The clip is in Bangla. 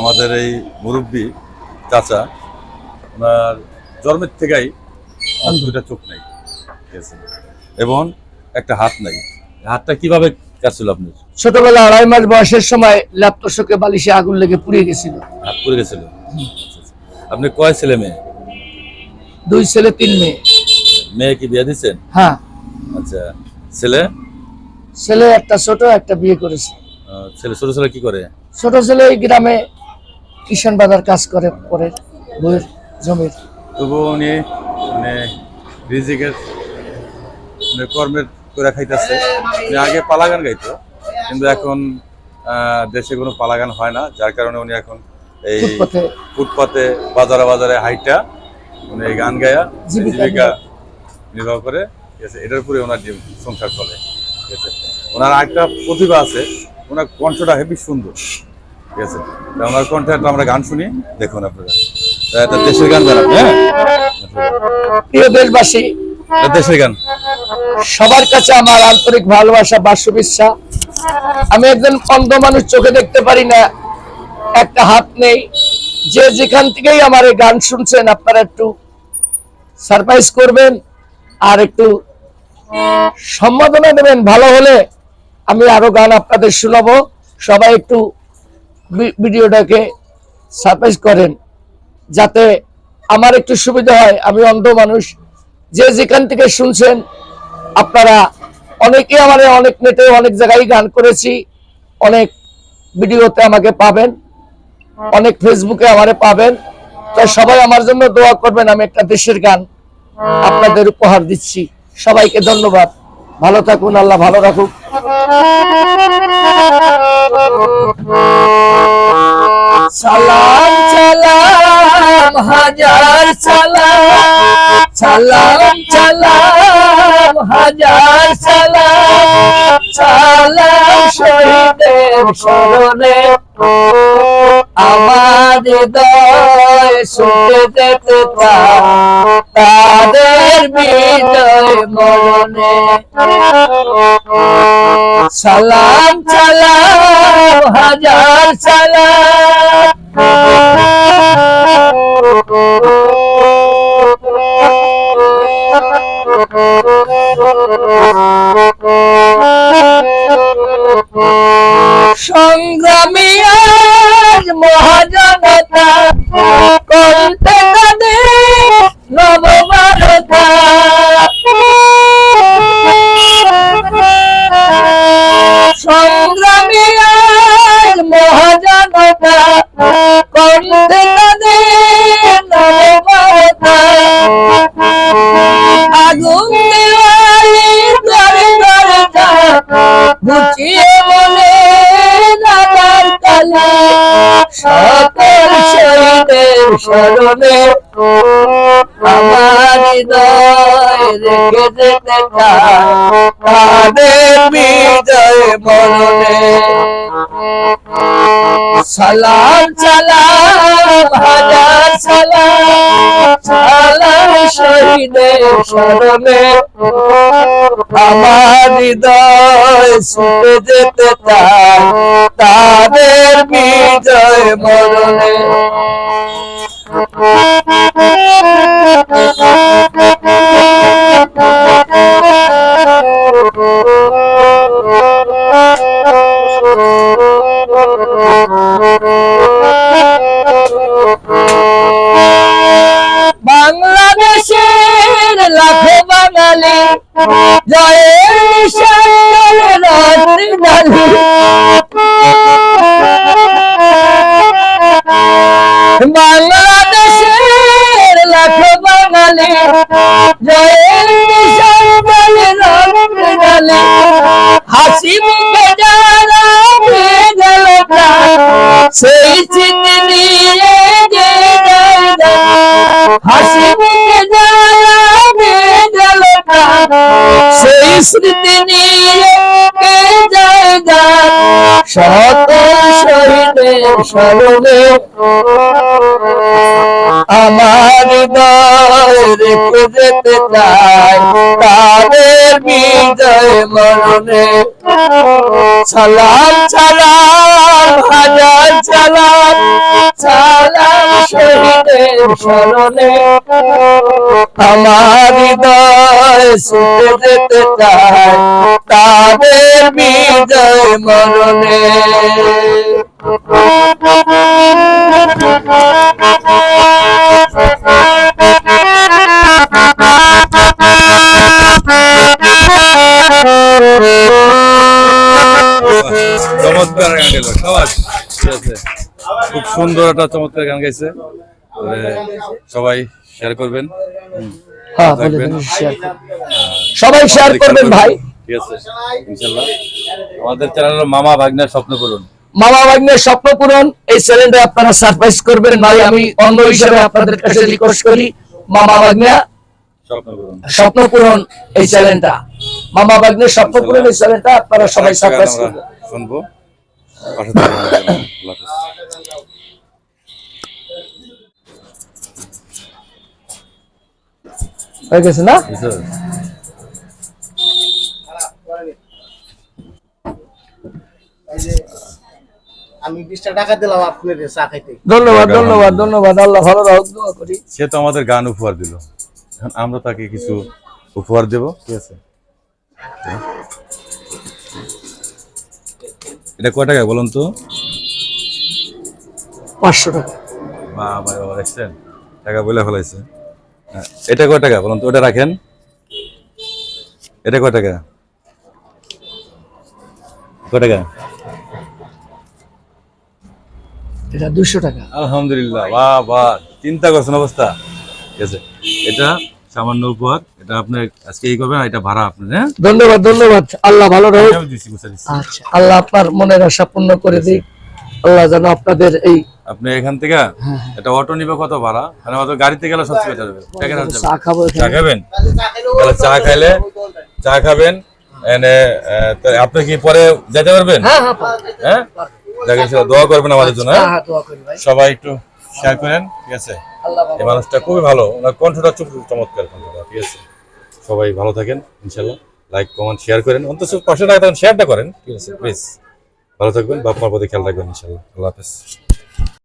আমাদের এই মুরব্বী চাচা, ওনার জন্মের থেকেই দুইটা চোখ নাই, ঠিক আছে, এবং একটা হাত নাই। হাতটা কিভাবে কাটছিল আপনি? ছোটবেলা 2.5 মাস বয়সের সময় ল্যাপটপে বালিশে আগুন লেগে পুড়িয়ে গেছিল। হাত পুড়ে গেছিল। আপনি কয় ছেলে মেয়ে? 2 ছেলে 3 মেয়ে। মেয়ে কি বিয়ে দিচ্ছেন? হ্যাঁ, আচ্ছা, ছেলে? ছেলে একটা ছোট, একটা বিয়ে করেছে। ছেলে, ছোট ছেলে কি করে? ছোট ছেলে এই গ্রামে কিষান বাজার কাজ করে, পরে বইয়ের জমির। তবু উনি মানে রিজিকের কর্মের করে খাইতেছে। উনি আগে পালা গান গাইতো, কিন্তু এখন দেশে কোনো পালা গান হয় না, যার কারণে উনি এখন এই ফুটপাতে বাজারে বাজারে হাইটা উনি এই গান গায়া জীবিকা নির্বাহ করে, ঠিক আছে। এটার উপরে ওনার সংসার চলে, ঠিক আছে। ওনার একটা প্রতিভা আছে, ওনার কণ্ঠটা হেবি সুন্দর, ঠিক আছে। ওনার কণ্ঠে একটা আমরা গান শুনি, দেখুন আপনারা। এটা দেশের গান গান, হ্যাঁ প্রিয় দেশবাসী, দেশের গান। সবার কাছে আমার আন্তরিক ভালোবাসা বা শুভেচ্ছা। আমি একজন অন্ধ মানুষ, চোখে দেখতে পারি না, একটা হাত নেই। যে যেখান থেকেই আমার এই গান শুনছেন, আপনারা একটু সারপ্রাইজ করবেন আর একটু সম্মাননা দেবেন। ভালো হলে আমি আরো গান আপনাদের শোনাবো। সবাই একটু ভিডিওটাকে সারপ্রাইজ করেন, যাতে আমার একটু সুবিধা হয়। আমি অন্ধ মানুষ, যে যেখান থেকে শুনছেন আপনারা অনেকে আমার অনেক নেটে অনেক জায়গায় গান করেছি, অনেক ভিডিওতে আমাকে পাবেন, অনেক ফেসবুকে আমারে পাবেন। তাই সবাই আমার জন্য দোয়া করবেন। আমি একটা দেশের গান আপনাদের উপহার দিচ্ছি। সবাইকে ধন্যবাদ। ভালো থাকুন, আল্লাহ ভালো রাখুক। সালাম সালাম হাজার সালাম, সালাম সালাম হাজার সালাম, সালাম শহীদের স্মরণে আমার হৃদয় শুনতে যেতে তাদের বিজয় মরণে। সালাম সালাম হাজার সালাম, সংগ্রামী আজ মহাজনতা করতে কাঁদে নবভারতা। সংগ্রামী আজ মহাজনতা করতে কাঁদে নবভারতা। আগুন দেওয়ালি ঘরে ঘরে বুঝিয়ে বলে রাজার কালা, সকল শহীদের স্মরণে আমার হৃদয় রেখে যেতে তাদের বিজয় মরণে। সালাম সালাম হাজার সালাম, সালাম শহীদের স্মরণে আমার হৃদয় ছুটে যেতে তাদের বিজয় মরণে। বাংলাদেশের লাখো বাঙালি জয়ের নিশান রাত্রি ঢালি, বাংলাদেশের লাখো বাঙালি জয়ের নিশান রাত্রি ঢালি। হাসি মুখে যারা পেয়ে গেল সেই স্মৃতি নিয়ে যে হাসি মুখে যারা পেয়ে গেল সেই স্মৃতি নিয়ে জায়গা সকল শহীদের স্মরণে আমার হৃদয় রেখে যেতে চাই তাদের বিজয় মরণে। সালাম সালাম হাজার সালাম সালাম শহীদের স্মরণে, আমার হৃদয় ছুটে যেতে চায় তাদের বিজয় মরণে। চমৎকার গান গেল সবাই, ঠিক আছে, খুব সুন্দর একটা চমৎকার গান গাইছে। সবাই শেয়ার করবেন, হ্যাঁ বলে দেন, শেয়ার করবেন। সবাই শেয়ার করবেন ভাই, ঠিক আছে ইনশাআল্লাহ। আমাদের চ্যানেল মামা ভাগ্নের স্বপ্ন পূরণ, মামা ভাগ্নের স্বপ্ন পূরণ, এই চ্যানেলটা আপনারা সারপ্রাইজ করবেন ভাই। আমি অন্য হিসেবে আপনাদের কাছে রিকোয়েস্ট করি, মামা ভাগ্না স্বপ্ন পূরণ, স্বপ্ন পূরণ এই চ্যানেলটা, মামা ভাগ্নের স্বপ্ন পূরণ এই চ্যানেলটা আপনারা সবাই সারপ্রাইজ আমরা করবেন। শুনবো পাশে থাকবেন। আল্লাহ হাফেজ। হয়ে গেছে না? বুঝছো? আমি 20 টাকা দিলাম আপনার চা খাইতে। ধন্যবাদ ধন্যবাদ ধন্যবাদ, আল্লাহ ভালো রাখুক, দোয়া করি। সে তো আমাদের গান উপহার দিল, এখন আমরা তাকে কিছু উপহার দেব, ঠিক আছে। এটা কয় টাকা বলুন তো? 500 টাকা। বাবা বাবা, দেখছেন টাকা বলে ফেলাইছে। হ্যাঁ, এটা কয় টাকা বলুন তো? ওটা রাখেন। এটা কয় টাকা? কয় টাকা? এটা 200 টাকা। আলহামদুলিল্লাহ, বাহ বাহ, চিন্তা করছেন অবস্থা, ঠিক আছে। এটা সামান্য উপহার, এটা আপনি আজকে এই করবেন, এটা ভাড়া আপনার। হ্যাঁ, ধন্যবাদ ধন্যবাদ, আল্লাহ ভালো রাখুক। আমি দিছি, বুঝা দিছি। আচ্ছা, আল্লাহ আপনার মনের আশা পূর্ণ করে দিক। আল্লাহ যেন আপনাদের এই আপনি এখান থেকে এটা অটো নিবে কত ভাড়া? মানে আমাদের গাড়িতে গেলে সবচেয়ে বেটার হবে। টাকা যাবে। চা খাবো চা এখানে। খাবেন? তাহলে চা খাইলে, চা খাবেন এনে তো আপনি কি পরে যেতে পারবেন? হ্যাঁ হ্যাঁ পারবো। হ্যাঁ, দেখেন ইনশাআল্লাহ দোয়া করবেন আমাদের জন্য। হ্যাঁ, হ্যাঁ দোয়া করি ভাই। সবাই একটু শেয়ার করেন, ঠিক আছে। আল্লাহ ভালো এই মানুষটা খুবই ভালো, ওনার কণ্ঠটা চমৎকার কণ্ঠটা, ঠিক আছে। সবাই ভালো থাকেন ইনশাআল্লাহ, লাইক কমেন্ট শেয়ার করেন, অন্তত 500 টাকা শেয়ারটা করেন, ঠিক আছে। প্লিজ ভালো থাকবেন, বাপ মার প্রতি খেয়াল রাখবেন ইনশাআল্লাহ। আল্লাহ হাফেজ।